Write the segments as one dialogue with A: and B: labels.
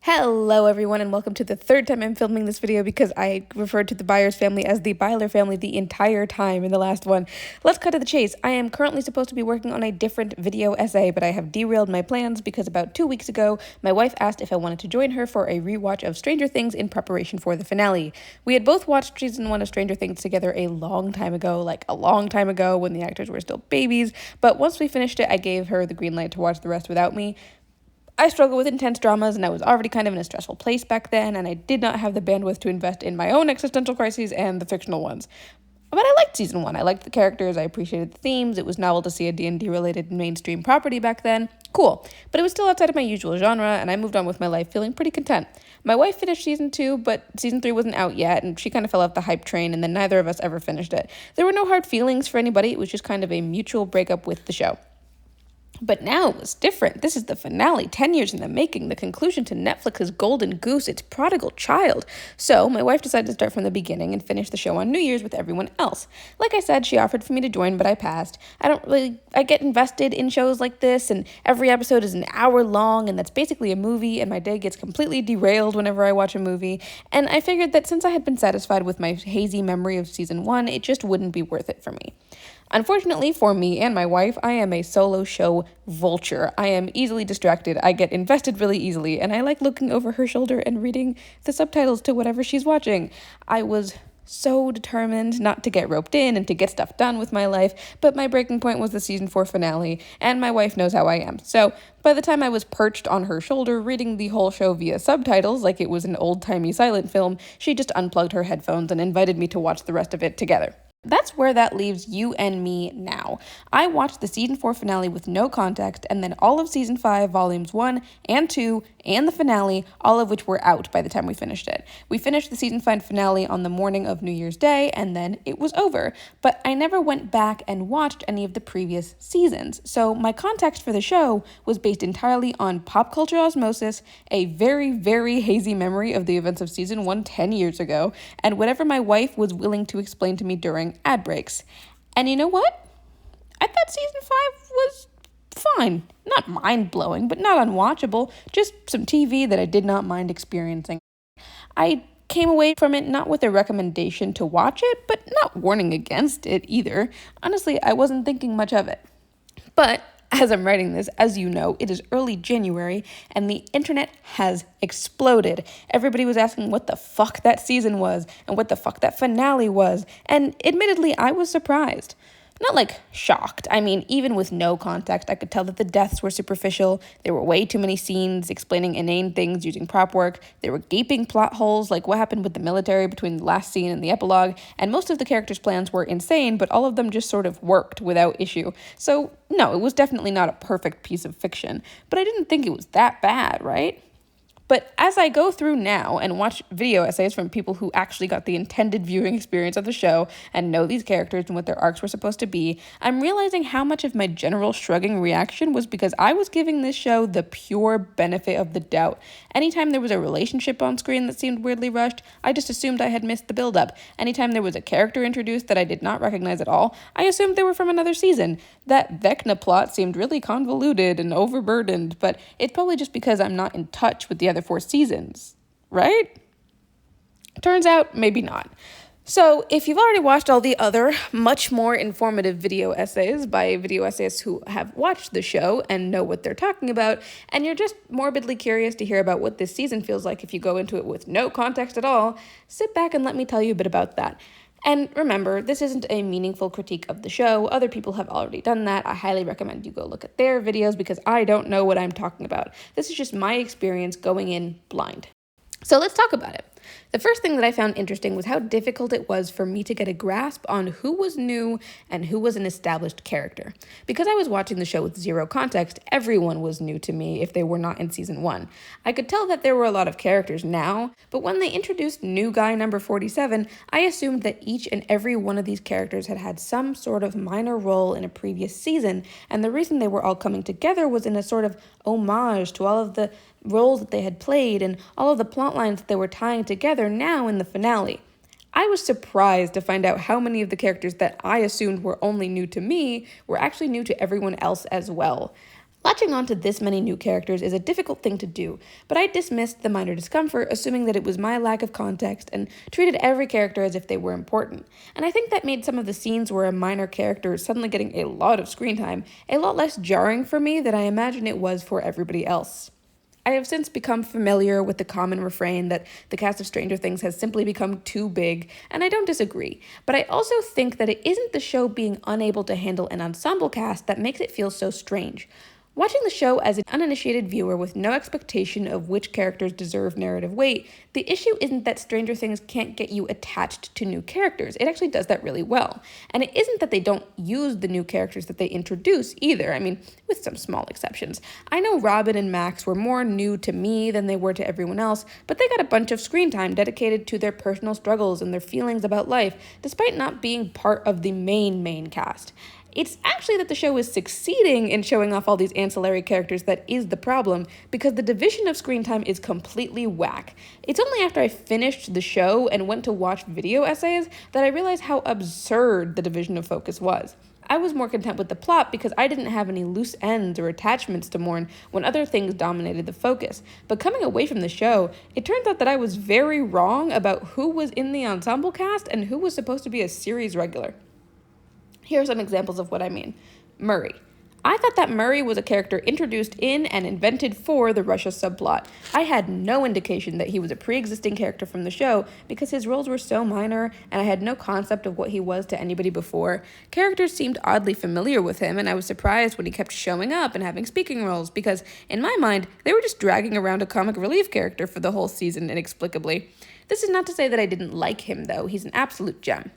A: Hello everyone and welcome to the third time I'm filming this video because I referred to the Byers family as the Byler family the entire time in the last one. Let's cut to the chase. I am currently supposed to be working on a different video essay, but I have derailed my plans because about 2 weeks ago, my wife asked if I wanted to join her for a rewatch of Stranger Things in preparation for the finale. We had both watched season 1 of Stranger Things together a long time ago when the actors were still babies, but once we finished it, I gave her the green light to watch the rest without me. I struggle with intense dramas, and I was already kind of in a stressful place back then, and I did not have the bandwidth to invest in my own existential crises and the fictional ones. But I liked season 1. I liked the characters, I appreciated the themes, it was novel to see a D&D-related mainstream property back then. Cool. But it was still outside of my usual genre, and I moved on with my life feeling pretty content. My wife finished season 2, but season 3 wasn't out yet, and she kind of fell off the hype train, and then neither of us ever finished it. There were no hard feelings for anybody, it was just kind of a mutual breakup with the show. But now it was different. This is the finale, 10 years in the making, the conclusion to Netflix's Golden Goose, its prodigal child. So my wife decided to start from the beginning and finish the show on New Year's with everyone else. Like I said, she offered for me to join, but I passed. I get invested in shows like this, and every episode is an hour long, and that's basically a movie, and my day gets completely derailed whenever I watch a movie. And I figured that since I had been satisfied with my hazy memory of season 1, it just wouldn't be worth it for me. Unfortunately for me and my wife, I am a solo show vulture. I am easily distracted, I get invested really easily, and I like looking over her shoulder and reading the subtitles to whatever she's watching. I was so determined not to get roped in and to get stuff done with my life, but my breaking point was the season 4 finale, and my wife knows how I am. So by the time I was perched on her shoulder reading the whole show via subtitles like it was an old-timey silent film, she just unplugged her headphones and invited me to watch the rest of it together. That's where that leaves you and me now. I watched the season 4 finale with no context, and then all of season 5, volumes 1 and 2, and the finale, all of which were out by the time we finished it. We finished the season 5 finale on the morning of New Year's Day, and then it was over. But I never went back and watched any of the previous seasons. So my context for the show was based entirely on pop culture osmosis, a very, very hazy memory of the events of season 1 10 years ago, and whatever my wife was willing to explain to me during ad breaks. And you know what? I thought season 5 was fine. Not mind-blowing, but not unwatchable. Just some TV that I did not mind experiencing. I came away from it not with a recommendation to watch it, but not warning against it either. Honestly, I wasn't thinking much of it. But as I'm writing this, as you know, it is early January, and the internet has exploded. Everybody was asking what the fuck that season was, and what the fuck that finale was, and admittedly, I was surprised. Not like shocked. I mean, even with no context, I could tell that the deaths were superficial. There were way too many scenes explaining inane things using prop work. There were gaping plot holes, like what happened with the military between the last scene and the epilogue. And most of the characters' plans were insane, but all of them just sort of worked without issue. So, no, it was definitely not a perfect piece of fiction. But I didn't think it was that bad, right? But as I go through now and watch video essays from people who actually got the intended viewing experience of the show and know these characters and what their arcs were supposed to be, I'm realizing how much of my general shrugging reaction was because I was giving this show the pure benefit of the doubt. Anytime there was a relationship on screen that seemed weirdly rushed, I just assumed I had missed the build-up. Anytime there was a character introduced that I did not recognize at all, I assumed they were from another season. That Vecna plot seemed really convoluted and overburdened, but it's probably just because I'm not in touch with the other 4 seasons, right? Turns out, maybe not. So, if you've already watched all the other, much more informative video essays by video essayists who have watched the show and know what they're talking about, and you're just morbidly curious to hear about what this season feels like if you go into it with no context at all, sit back and let me tell you a bit about that. And remember, this isn't a meaningful critique of the show. Other people have already done that. I highly recommend you go look at their videos because I don't know what I'm talking about. This is just my experience going in blind. So let's talk about it. The first thing that I found interesting was how difficult it was for me to get a grasp on who was new and who was an established character. Because I was watching the show with zero context, everyone was new to me if they were not in season 1. I could tell that there were a lot of characters now, but when they introduced new guy number 47, I assumed that each and every one of these characters had had some sort of minor role in a previous season, and the reason they were all coming together was in a sort of homage to all of the roles that they had played and all of the plot lines that they were tying together now in the finale. I was surprised to find out how many of the characters that I assumed were only new to me were actually new to everyone else as well. Latching on to this many new characters is a difficult thing to do, but I dismissed the minor discomfort, assuming that it was my lack of context, and treated every character as if they were important. And I think that made some of the scenes where a minor character is suddenly getting a lot of screen time a lot less jarring for me than I imagine it was for everybody else. I have since become familiar with the common refrain that the cast of Stranger Things has simply become too big, and I don't disagree. But I also think that it isn't the show being unable to handle an ensemble cast that makes it feel so strange. Watching the show as an uninitiated viewer with no expectation of which characters deserve narrative weight, the issue isn't that Stranger Things can't get you attached to new characters. It actually does that really well. And it isn't that they don't use the new characters that they introduce either. I mean, with some small exceptions. I know Robin and Max were more new to me than they were to everyone else, but they got a bunch of screen time dedicated to their personal struggles and their feelings about life, despite not being part of the main cast. It's actually that the show is succeeding in showing off all these ancillary characters that is the problem, because the division of screen time is completely whack. It's only after I finished the show and went to watch video essays that I realized how absurd the division of focus was. I was more content with the plot because I didn't have any loose ends or attachments to mourn when other things dominated the focus. But coming away from the show, it turns out that I was very wrong about who was in the ensemble cast and who was supposed to be a series regular. Here are some examples of what I mean. Murray. I thought that Murray was a character introduced in and invented for the Russia subplot. I had no indication that he was a pre-existing character from the show because his roles were so minor and I had no concept of what he was to anybody before. Characters seemed oddly familiar with him, and I was surprised when he kept showing up and having speaking roles because, in my mind, they were just dragging around a comic relief character for the whole season inexplicably. This is not to say that I didn't like him, though. He's an absolute gem.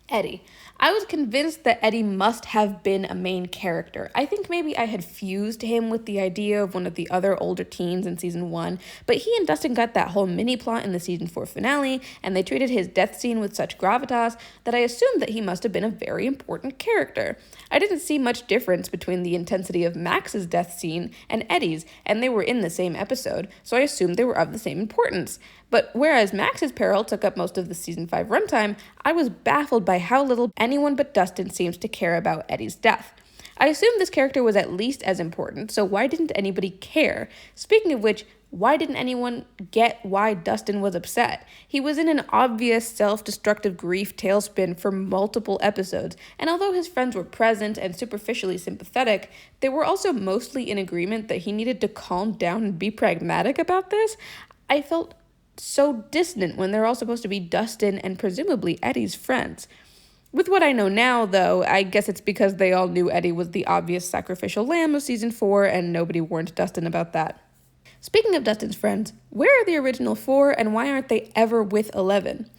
A: Eddie. I was convinced that Eddie must have been a main character. I think maybe I had fused him with the idea of one of the other older teens in season 1, but he and Dustin got that whole mini plot in the season 4 finale, and they treated his death scene with such gravitas that I assumed that he must have been a very important character. I didn't see much difference between the intensity of Max's death scene and Eddie's, and they were in the same episode, so I assumed they were of the same importance. But whereas Max's peril took up most of the season 5 runtime, I was baffled by how little anyone but Dustin seems to care about Eddie's death. I assumed this character was at least as important, so why didn't anybody care? Speaking of which, why didn't anyone get why Dustin was upset? He was in an obvious self-destructive grief tailspin for multiple episodes, and although his friends were present and superficially sympathetic, they were also mostly in agreement that he needed to calm down and be pragmatic about this. I felt so dissonant when they're all supposed to be Dustin and presumably Eddie's friends. With what I know now, though, I guess it's because they all knew Eddie was the obvious sacrificial lamb of season 4 and nobody warned Dustin about that. Speaking of Dustin's friends, where are the original 4 and why aren't they ever with 11?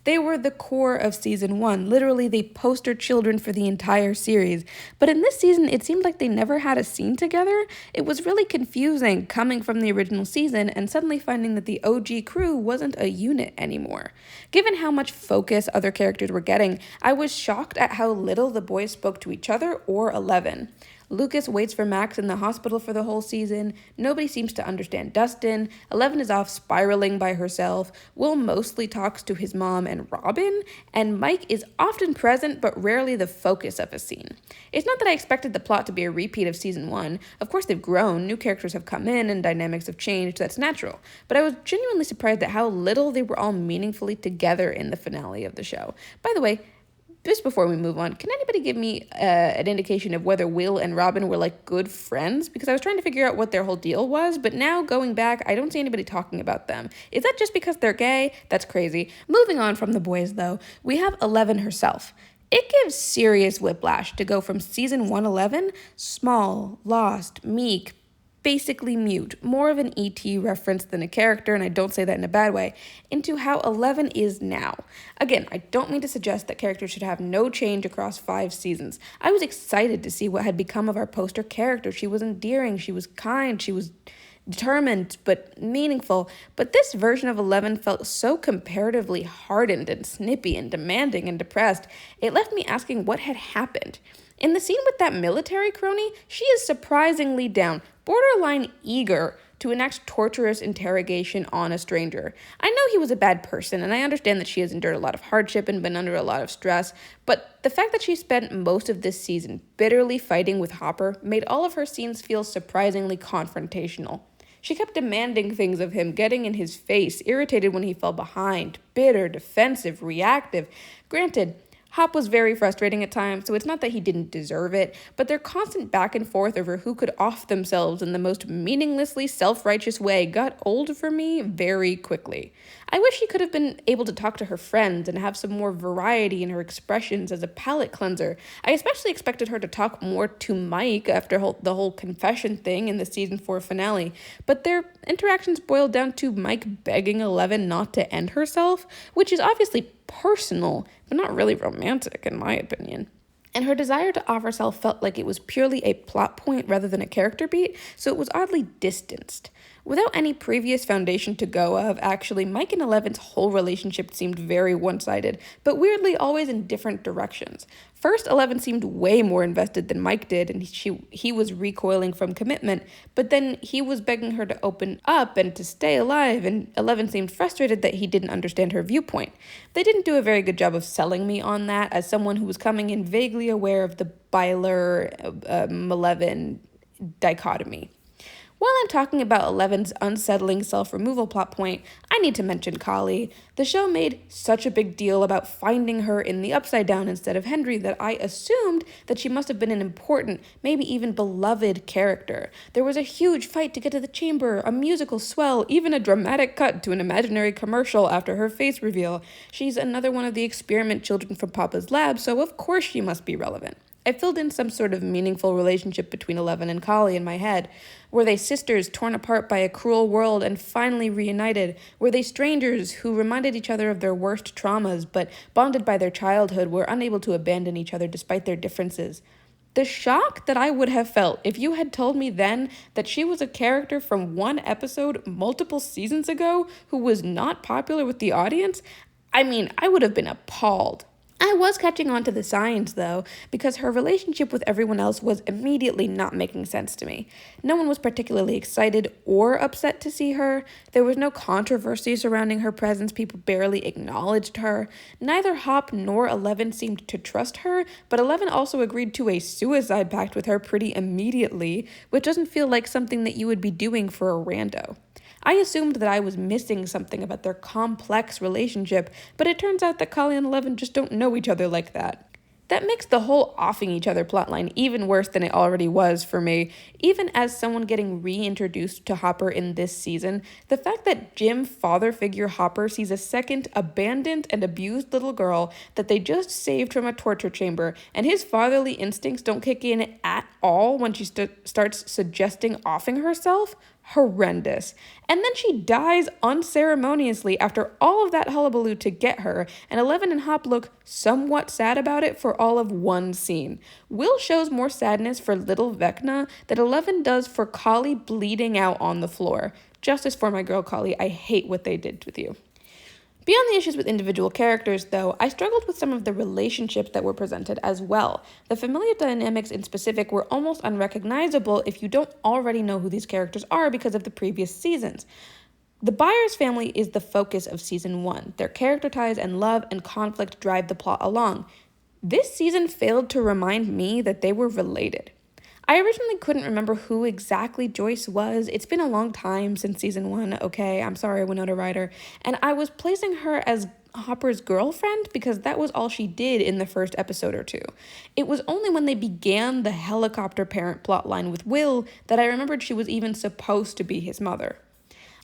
A: They were the core of season 1, literally the poster children for the entire series. But in this season, it seemed like they never had a scene together. It was really confusing coming from the original season and suddenly finding that the OG crew wasn't a unit anymore. Given how much focus other characters were getting, I was shocked at how little the boys spoke to each other or 11. Lucas waits for Max in the hospital for the whole season. Nobody seems to understand Dustin. 11 is off spiraling by herself. Will mostly talks to his mom and Robin. And Mike is often present but rarely the focus of a scene. It's not that I expected the plot to be a repeat of season 1. Of course they've grown, new characters have come in, and dynamics have changed. That's natural. But I was genuinely surprised at how little they were all meaningfully together in the finale of the show. By the way, just before we move on, can anybody give me an indication of whether Will and Robin were like good friends? Because I was trying to figure out what their whole deal was, but now going back, I don't see anybody talking about them. Is that just because they're gay? That's crazy. Moving on from the boys though, we have 11 herself. It gives serious whiplash to go from season 1 11, small, lost, meek, basically mute, more of an E.T. reference than a character, and I don't say that in a bad way, into how 11 is now. Again, I don't mean to suggest that characters should have no change across 5 seasons. I was excited to see what had become of our poster character. She was endearing, she was kind, she was determined but meaningful, but this version of 11 felt so comparatively hardened and snippy and demanding and depressed, it left me asking what had happened. In the scene with that military crony, she is surprisingly down, borderline eager to enact torturous interrogation on a stranger. I know he was a bad person, and I understand that she has endured a lot of hardship and been under a lot of stress, but the fact that she spent most of this season bitterly fighting with Hopper made all of her scenes feel surprisingly confrontational. She kept demanding things of him, getting in his face, irritated when he fell behind, bitter, defensive, reactive. Granted, Hop was very frustrating at times, so it's not that he didn't deserve it, but their constant back and forth over who could off themselves in the most meaninglessly self-righteous way got old for me very quickly. I wish she could have been able to talk to her friends and have some more variety in her expressions as a palate cleanser. I especially expected her to talk more to Mike after the whole confession thing in the season 4 finale, but their interactions boiled down to Mike begging Eleven not to end herself, which is obviously personal, but not really romantic, in my opinion. And her desire to off herself felt like it was purely a plot point rather than a character beat, so it was oddly distanced. Without any previous foundation to go of, actually, Mike and Eleven's whole relationship seemed very one-sided, but weirdly always in different directions. First, Eleven seemed way more invested than Mike did, and he was recoiling from commitment, but then he was begging her to open up and to stay alive, and Eleven seemed frustrated that he didn't understand her viewpoint. They didn't do a very good job of selling me on that as someone who was coming in vaguely aware of the Byler-Eleven dichotomy. While I'm talking about Eleven's unsettling self-removal plot point, I need to mention Kali. The show made such a big deal about finding her in the Upside Down instead of Henry that I assumed that she must have been an important, maybe even beloved character. There was a huge fight to get to the chamber, a musical swell, even a dramatic cut to an imaginary commercial after her face reveal. She's another one of the experiment children from Papa's lab, so of course she must be relevant. I filled in some sort of meaningful relationship between Eleven and Kali in my head. Were they sisters torn apart by a cruel world and finally reunited? Were they strangers who reminded each other of their worst traumas but, bonded by their childhood, were unable to abandon each other despite their differences? The shock that I would have felt if you had told me then that she was a character from one episode multiple seasons ago who was not popular with the audience, I would have been appalled. I was catching on to the signs, though, because her relationship with everyone else was immediately not making sense to me. No one was particularly excited or upset to see her. There was no controversy surrounding her presence. People barely acknowledged her. Neither Hop nor Eleven seemed to trust her, but Eleven also agreed to a suicide pact with her pretty immediately, which doesn't feel like something that you would be doing for a rando. I assumed that I was missing something about their complex relationship, but it turns out that Kali and Eleven just don't know each other like that. That makes the whole offing each other plotline even worse than it already was for me. Even as someone getting reintroduced to Hopper in this season, the fact that Jim father figure Hopper sees a second abandoned and abused little girl that they just saved from a torture chamber, and his fatherly instincts don't kick in at all when she starts suggesting offing herself, horrendous. And then she dies unceremoniously after all of that hullabaloo to get her, and Eleven and Hop look somewhat sad about it for all of one scene. Will shows more sadness for little Vecna than Eleven does for Kali bleeding out on the floor. Justice for my girl Kali, I hate what they did with you. Beyond the issues with individual characters, though, I struggled with some of the relationships that were presented as well. The familial dynamics in specific were almost unrecognizable if you don't already know who these characters are because of the previous seasons. The Byers family is the focus of season 1. Their character ties and love and conflict drive the plot along. This season failed to remind me that they were related. I originally couldn't remember who exactly Joyce was. It's been a long time since season 1, okay? I'm sorry, Winona Ryder. And I was placing her as Hopper's girlfriend because that was all she did in the first episode or two. It was only when they began the helicopter parent plotline with Will that I remembered she was even supposed to be his mother.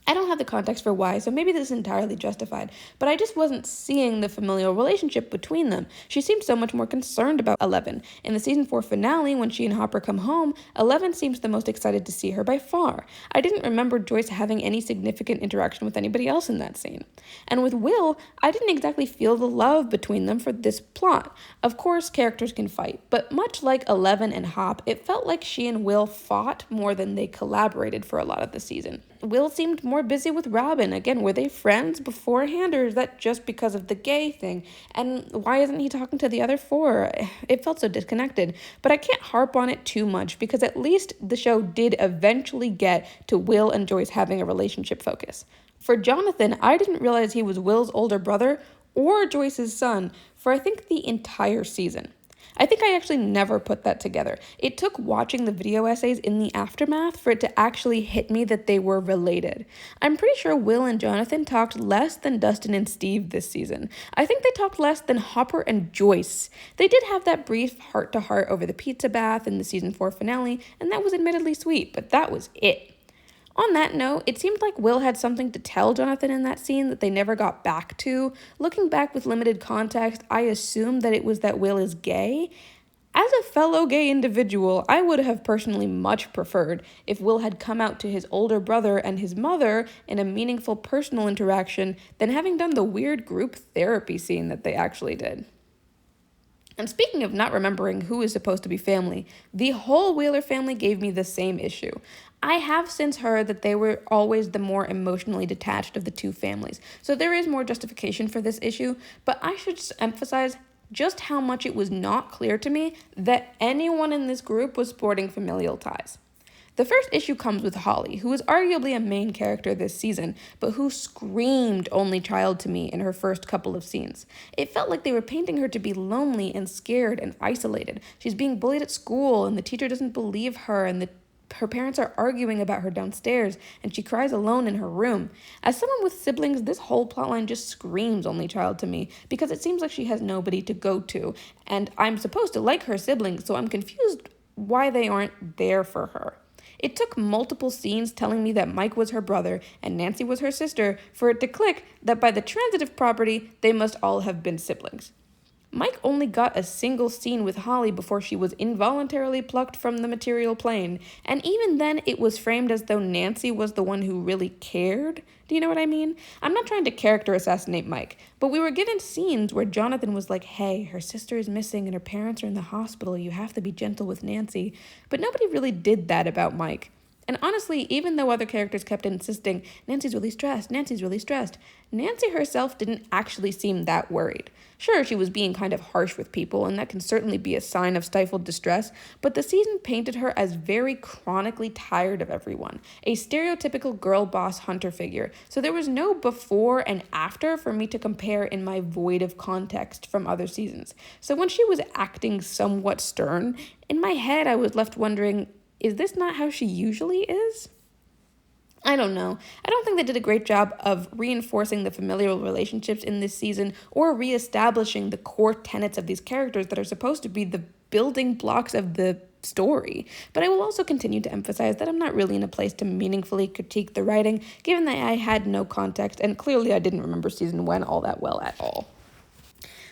A: I don't have the context for why, so maybe this is entirely justified, but I just wasn't seeing the familial relationship between them. She seemed so much more concerned about Eleven. In the season 4 finale, when she and Hopper come home, Eleven seems the most excited to see her by far. I didn't remember Joyce having any significant interaction with anybody else in that scene. And with Will, I didn't exactly feel the love between them for this plot. Of course, characters can fight, but much like Eleven and Hop, it felt like she and Will fought more than they collaborated for a lot of the season. Will seemed more busy with Robin. Again, were they friends beforehand, or is that just because of the gay thing? And why isn't he talking to the other four? It felt so disconnected. But I can't harp on it too much, because at least the show did eventually get to Will and Joyce having a relationship focus. For Jonathan, I didn't realize he was Will's older brother or Joyce's son for I think the entire season. I think I actually never put that together. It took watching the video essays in the aftermath for it to actually hit me that they were related. I'm pretty sure Will and Jonathan talked less than Dustin and Steve this season. I think they talked less than Hopper and Joyce. They did have that brief heart-to-heart over the pizza bath in the season 4 finale, and that was admittedly sweet, but that was it. On that note, it seemed like Will had something to tell Jonathan in that scene that they never got back to. Looking back with limited context, I assume that it was that Will is gay. As a fellow gay individual, I would have personally much preferred if Will had come out to his older brother and his mother in a meaningful personal interaction than having done the weird group therapy scene that they actually did. And speaking of not remembering who is supposed to be family, the whole Wheeler family gave me the same issue. I have since heard that they were always the more emotionally detached of the two families, so there is more justification for this issue, but I should just emphasize just how much it was not clear to me that anyone in this group was sporting familial ties. The first issue comes with Holly, who is arguably a main character this season, but who screamed only child to me in her first couple of scenes. It felt like they were painting her to be lonely and scared and isolated. She's being bullied at school, and the teacher doesn't believe her, and her parents are arguing about her downstairs, and she cries alone in her room. As someone with siblings, this whole plotline just screams only child to me, because it seems like she has nobody to go to, and I'm supposed to like her siblings, so I'm confused why they aren't there for her. It took multiple scenes telling me that Mike was her brother and Nancy was her sister for it to click that by the transitive property, they must all have been siblings. Mike only got a single scene with Holly before she was involuntarily plucked from the material plane, and even then it was framed as though Nancy was the one who really cared. Do you know what I mean? I'm not trying to character assassinate Mike, but we were given scenes where Jonathan was like, hey, her sister is missing and her parents are in the hospital, you have to be gentle with Nancy, but nobody really did that about Mike. And honestly, even though other characters kept insisting, Nancy's really stressed, Nancy herself didn't actually seem that worried. Sure, she was being kind of harsh with people, and that can certainly be a sign of stifled distress, but the season painted her as very chronically tired of everyone, a stereotypical girl boss hunter figure, so there was no before and after for me to compare in my void of context from other seasons. So when she was acting somewhat stern, in my head I was left wondering, is this not how she usually is? I don't know. I don't think they did a great job of reinforcing the familial relationships in this season or reestablishing the core tenets of these characters that are supposed to be the building blocks of the story. But I will also continue to emphasize that I'm not really in a place to meaningfully critique the writing, given that I had no context and clearly I didn't remember season 1 all that well at all.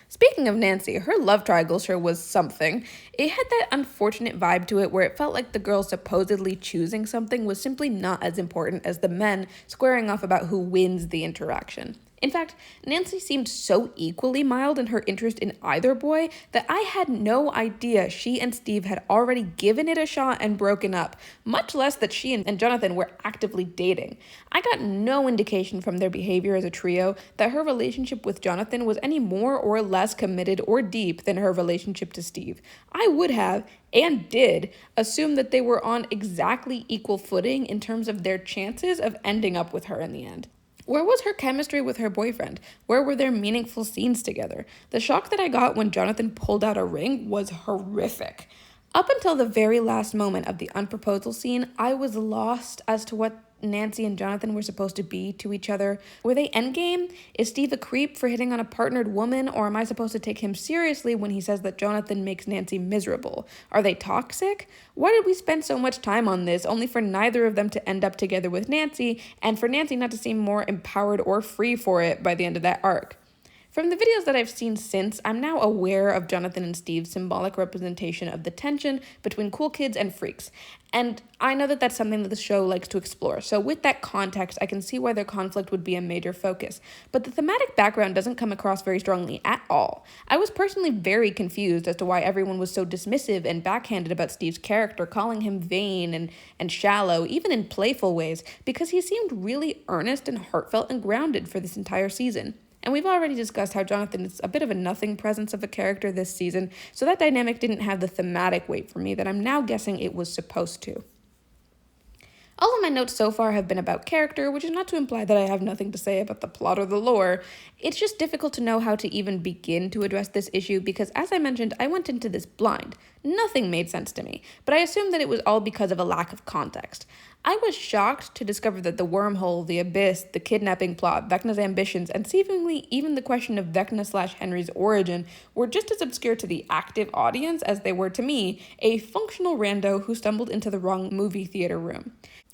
A: Speaking of Nancy, her love triangle sure was something. It had that unfortunate vibe to it where it felt like the girl supposedly choosing something was simply not as important as the men squaring off about who wins the interaction. In fact, Nancy seemed so equally mild in her interest in either boy that I had no idea she and Steve had already given it a shot and broken up, much less that she and Jonathan were actively dating. I got no indication from their behavior as a trio that her relationship with Jonathan was any more or less committed or deep than her relationship to Steve. I would have, and did, assume that they were on exactly equal footing in terms of their chances of ending up with her in the end. Where was her chemistry with her boyfriend? Where were their meaningful scenes together? The shock that I got when Jonathan pulled out a ring was horrific. Up until the very last moment of the unproposal scene, I was lost as to what Nancy and Jonathan were supposed to be to each other. Were they endgame? Is Steve a creep for hitting on a partnered woman, or am I supposed to take him seriously when he says that Jonathan makes Nancy miserable? Are they toxic? Why did we spend so much time on this, only for neither of them to end up together with Nancy, and for Nancy not to seem more empowered or free for it by the end of that arc? From the videos that I've seen since, I'm now aware of Jonathan and Steve's symbolic representation of the tension between cool kids and freaks. And I know that that's something that the show likes to explore. So with that context, I can see why their conflict would be a major focus. But the thematic background doesn't come across very strongly at all. I was personally very confused as to why everyone was so dismissive and backhanded about Steve's character, calling him vain and shallow, even in playful ways, because he seemed really earnest and heartfelt and grounded for this entire season. And we've already discussed how Jonathan is a bit of a nothing presence of a character this season, so that dynamic didn't have the thematic weight for me that I'm now guessing it was supposed to. All of my notes so far have been about character, which is not to imply that I have nothing to say about the plot or the lore. It's just difficult to know how to even begin to address this issue because, as I mentioned, I went into this blind. Nothing made sense to me, but I assumed that it was all because of a lack of context. I was shocked to discover that the wormhole, the abyss, the kidnapping plot, Vecna's ambitions, and seemingly even the question of Vecna/Henry's origin were just as obscure to the active audience as they were to me, a functional rando who stumbled into the wrong movie theater room.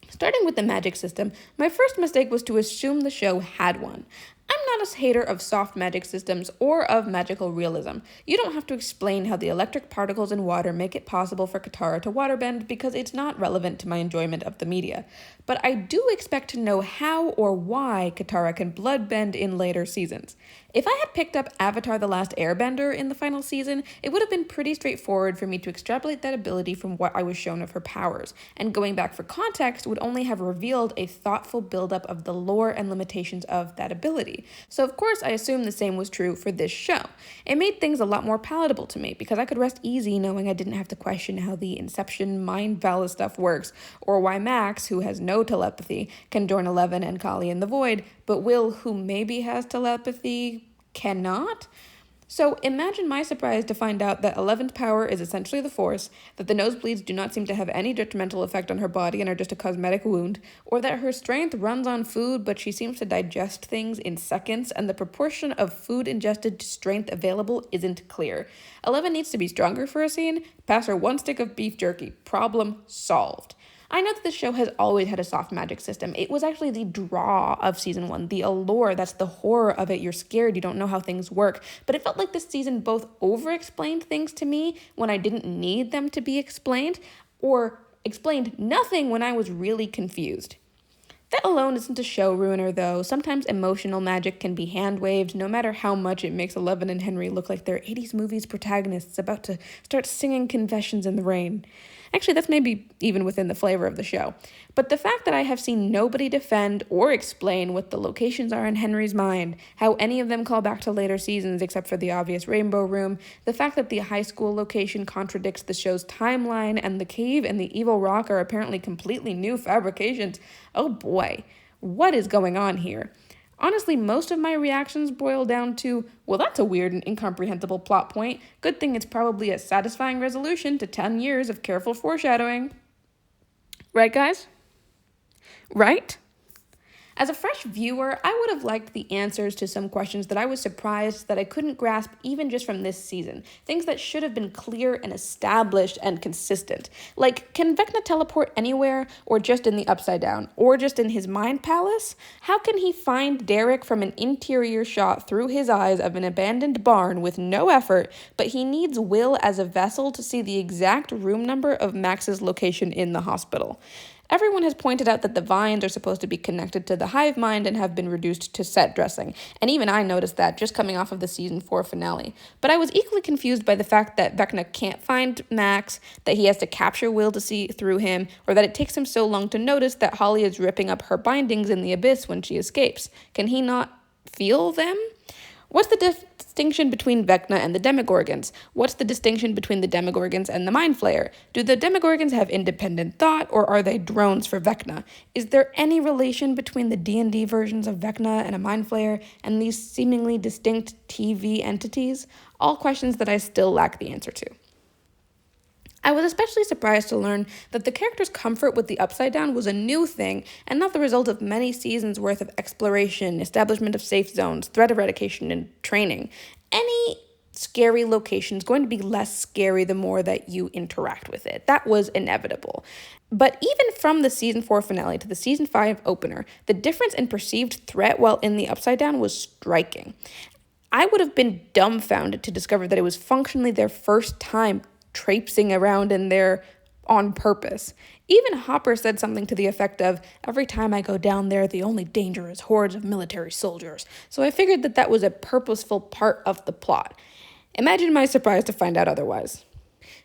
A: Starting with the magic system, my first mistake was to assume the show had one. I'm not a hater of soft magic systems or of magical realism. You don't have to explain how the electric particles in water make it possible for Katara to waterbend because it's not relevant to my enjoyment of the media. But I do expect to know how or why Katara can bloodbend in later seasons. If I had picked up Avatar: The Last Airbender in the final season, it would have been pretty straightforward for me to extrapolate that ability from what I was shown of her powers, and going back for context would only have revealed a thoughtful buildup of the lore and limitations of that ability. So of course I assumed the same was true for this show. It made things a lot more palatable to me, because I could rest easy knowing I didn't have to question how the Inception mind palace stuff works, or why Max, who has no telepathy, can join Eleven and Kali in the void, but Will, who maybe has telepathy, cannot? So imagine my surprise to find out that Eleven's power is essentially the Force, that the nosebleeds do not seem to have any detrimental effect on her body and are just a cosmetic wound, or that her strength runs on food but she seems to digest things in seconds and the proportion of food ingested to strength available isn't clear. 11 needs to be stronger for a scene, pass her 1 stick of beef jerky, problem solved. I know that the show has always had a soft magic system. It was actually the draw of season 1, the allure, that's the horror of it. You're scared, you don't know how things work. But it felt like this season both over-explained things to me when I didn't need them to be explained, or explained nothing when I was really confused. That alone isn't a show ruiner, though. Sometimes emotional magic can be hand-waved, no matter how much it makes Eleven and Henry look like they're 80s movies protagonists about to start singing Confessions in the Rain. Actually, that's maybe even within the flavor of the show. But the fact that I have seen nobody defend or explain what the locations are in Henry's mind, how any of them call back to later seasons except for the obvious Rainbow Room, the fact that the high school location contradicts the show's timeline, and the cave and the evil rock are apparently completely new fabrications. Oh boy, what is going on here? Honestly, most of my reactions boil down to, well, that's a weird and incomprehensible plot point. Good thing it's probably a satisfying resolution to 10 years of careful foreshadowing. Right, guys? Right? As a fresh viewer, I would have liked the answers to some questions that I was surprised that I couldn't grasp even just from this season. Things that should have been clear and established and consistent. Like, can Vecna teleport anywhere, or just in the Upside Down, or just in his mind palace? How can he find Derek from an interior shot through his eyes of an abandoned barn with no effort, but he needs Will as a vessel to see the exact room number of Max's location in the hospital? Everyone has pointed out that the vines are supposed to be connected to the hive mind and have been reduced to set dressing, and even I noticed that just coming off of the season 4 finale. But I was equally confused by the fact that Vecna can't find Max, that he has to capture Will to see through him, or that it takes him so long to notice that Holly is ripping up her bindings in the abyss when she escapes. Can he not feel them? What's the distinction between Vecna and the Demogorgons? What's the distinction between the Demogorgons and the Mind Flayer? Do the Demogorgons have independent thought, or are they drones for Vecna? Is there any relation between the D&D versions of Vecna and a Mind Flayer and these seemingly distinct TV entities? All questions that I still lack the answer to. I was especially surprised to learn that the character's comfort with the Upside Down was a new thing and not the result of many seasons worth of exploration, establishment of safe zones, threat eradication, and training. Any scary location is going to be less scary the more that you interact with it. That was inevitable. But even from the season 4 finale to the season 5 opener, the difference in perceived threat while in the Upside Down was striking. I would have been dumbfounded to discover that it was functionally their first time traipsing around in there on purpose. Even Hopper said something to the effect of, "Every time I go down there, the only danger is hordes of military soldiers." So I figured that that was a purposeful part of the plot. Imagine my surprise to find out otherwise.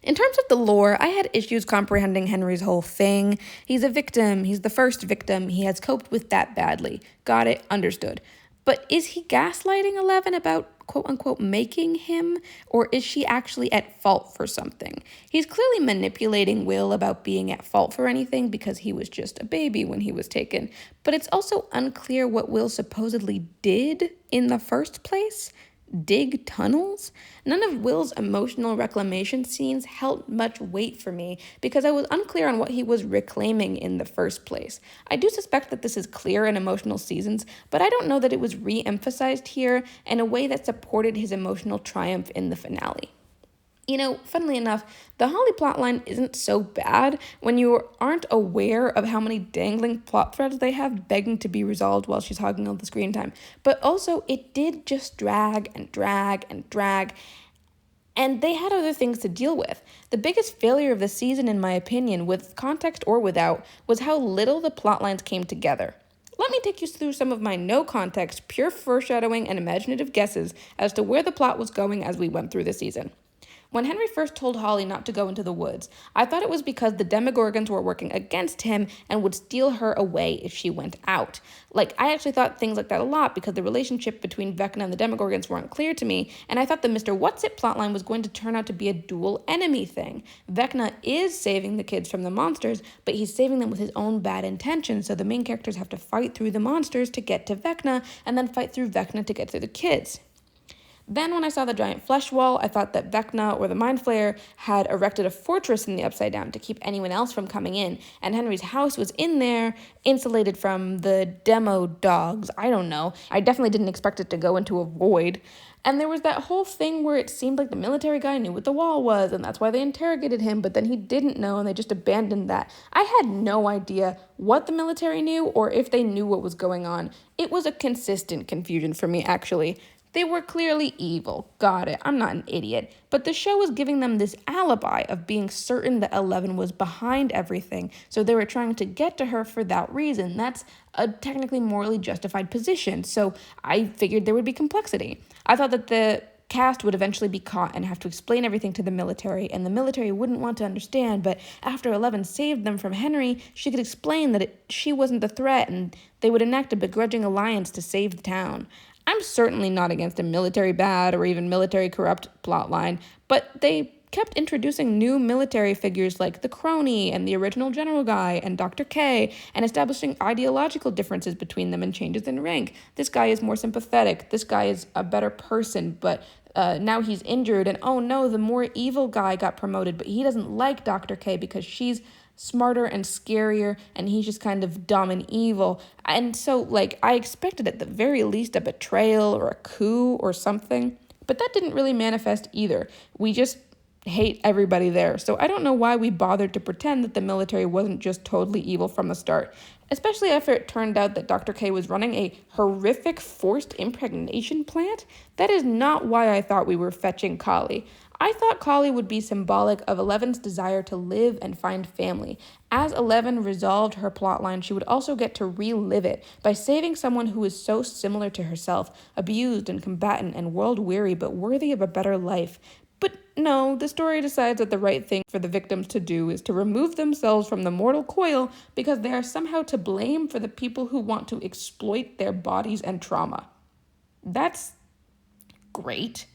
A: In terms of the lore, I had issues comprehending Henry's whole thing. He's a victim. He's the first victim. He has coped with that badly. Got it. Understood. But is he gaslighting Eleven about quote-unquote making him, or is she actually at fault for something? He's clearly manipulating Will about being at fault for anything because he was just a baby when he was taken. But it's also unclear what Will supposedly did in the first place. Dig tunnels? None of Will's emotional reclamation scenes held much weight for me because I was unclear on what he was reclaiming in the first place. I do suspect that this is clear in emotional seasons, but I don't know that it was re-emphasized here in a way that supported his emotional triumph in the finale. You know, funnily enough, the Holly plotline isn't so bad when you aren't aware of how many dangling plot threads they have begging to be resolved while she's hogging all the screen time. But also, it did just drag and drag and drag, and they had other things to deal with. The biggest failure of the season, in my opinion, with context or without, was how little the plotlines came together. Let me take you through some of my no-context, pure foreshadowing, and imaginative guesses as to where the plot was going as we went through the season. When Henry first told Holly not to go into the woods, I thought it was because the Demogorgons were working against him and would steal her away if she went out. I actually thought things like that a lot because the relationship between Vecna and the Demogorgons weren't clear to me, and I thought the Mr. What's-It plotline was going to turn out to be a dual enemy thing. Vecna is saving the kids from the monsters, but he's saving them with his own bad intentions, so the main characters have to fight through the monsters to get to Vecna, and then fight through Vecna to get to the kids. Then when I saw the giant flesh wall, I thought that Vecna or the Mind Flayer had erected a fortress in the Upside Down to keep anyone else from coming in, and Henry's house was in there, insulated from the demo dogs. I don't know. I definitely didn't expect it to go into a void. And there was that whole thing where it seemed like the military guy knew what the wall was, and that's why they interrogated him, but then he didn't know, and they just abandoned that. I had no idea what the military knew or if they knew what was going on. It was a consistent confusion for me, actually. They were clearly evil. Got it. I'm not an idiot. But the show was giving them this alibi of being certain that Eleven was behind everything, so they were trying to get to her for that reason. That's a technically morally justified position, so I figured there would be complexity. I thought that the cast would eventually be caught and have to explain everything to the military, and the military wouldn't want to understand, but after Eleven saved them from Henry, she could explain that she wasn't the threat, and they would enact a begrudging alliance to save the town. I'm certainly not against a military bad or even military corrupt plotline, but they kept introducing new military figures like the crony and the original general guy and Dr. K, and establishing ideological differences between them and changes in rank. This guy is more sympathetic. This guy is a better person, but now he's injured, and oh no, the more evil guy got promoted, but he doesn't like Dr. K because she's smarter and scarier, and he's just kind of dumb and evil. And so, I expected at the very least a betrayal or a coup or something, but that didn't really manifest either. We just hate everybody there, so I don't know why we bothered to pretend that the military wasn't just totally evil from the start, especially after it turned out that Dr. K was running a horrific forced impregnation plant. That is not why I thought we were fetching Kali. I thought Kali would be symbolic of Eleven's desire to live and find family. As Eleven resolved her plotline, she would also get to relive it by saving someone who is so similar to herself, abused and combatant and world-weary but worthy of a better life. But no, the story decides that the right thing for the victims to do is to remove themselves from the mortal coil because they are somehow to blame for the people who want to exploit their bodies and trauma. That's great.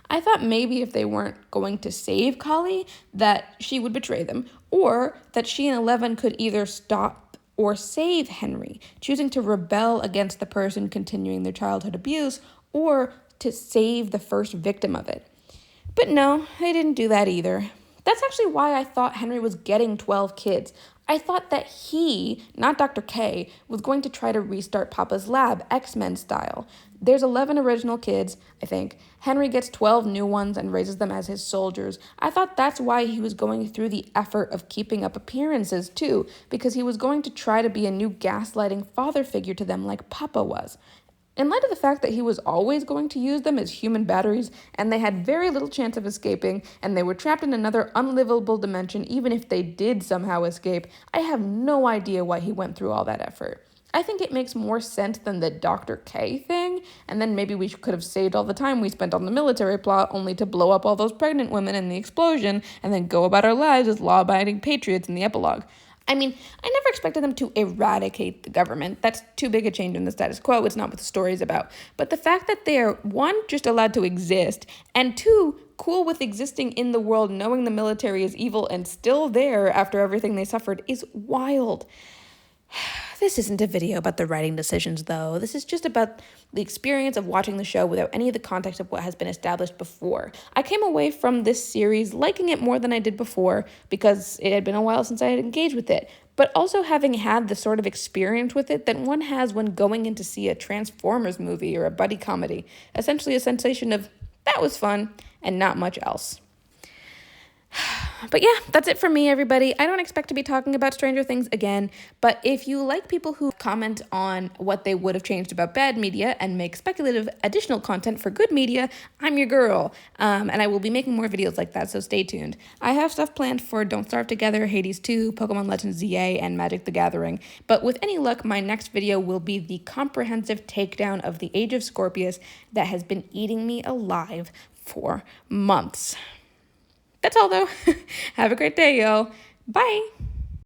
A: I thought maybe if they weren't going to save Kali, that she would betray them, or that she and Eleven could either stop or save Henry, choosing to rebel against the person continuing their childhood abuse, or to save the first victim of it. But no, they didn't do that either. That's actually why I thought Henry was getting 12 kids. I thought that he, not Dr. K, was going to try to restart Papa's lab, X-Men style. There's 11 original kids, I think. Henry gets 12 new ones and raises them as his soldiers. I thought that's why he was going through the effort of keeping up appearances, too, because he was going to try to be a new gaslighting father figure to them like Papa was. In light of the fact that he was always going to use them as human batteries, and they had very little chance of escaping, and they were trapped in another unlivable dimension even if they did somehow escape, I have no idea why he went through all that effort. I think it makes more sense than the Dr. K thing, and then maybe we could have saved all the time we spent on the military plot only to blow up all those pregnant women in the explosion, and then go about our lives as law-abiding patriots in the epilogue. I mean, I never expected them to eradicate the government. That's too big a change in the status quo. It's not what the story's about. But the fact that they're, one, just allowed to exist, and two, cool with existing in the world knowing the military is evil and still there after everything they suffered is wild. This isn't a video about the writing decisions, though. This is just about the experience of watching the show without any of the context of what has been established before. I came away from this series liking it more than I did before because it had been a while since I had engaged with it, but also having had the sort of experience with it that one has when going in to see a Transformers movie or a buddy comedy. Essentially a sensation of, that was fun, and not much else. But yeah, that's it for me, everybody. I don't expect to be talking about Stranger Things again, but if you like people who comment on what they would have changed about bad media and make speculative additional content for good media, I'm your girl. And I will be making more videos like that, so stay tuned. I have stuff planned for Don't Starve Together, Hades 2, Pokemon Legends ZA, and Magic the Gathering. But with any luck, my next video will be the comprehensive takedown of the Age of Scorpius that has been eating me alive for months. That's all, though. Have a great day, y'all. Bye.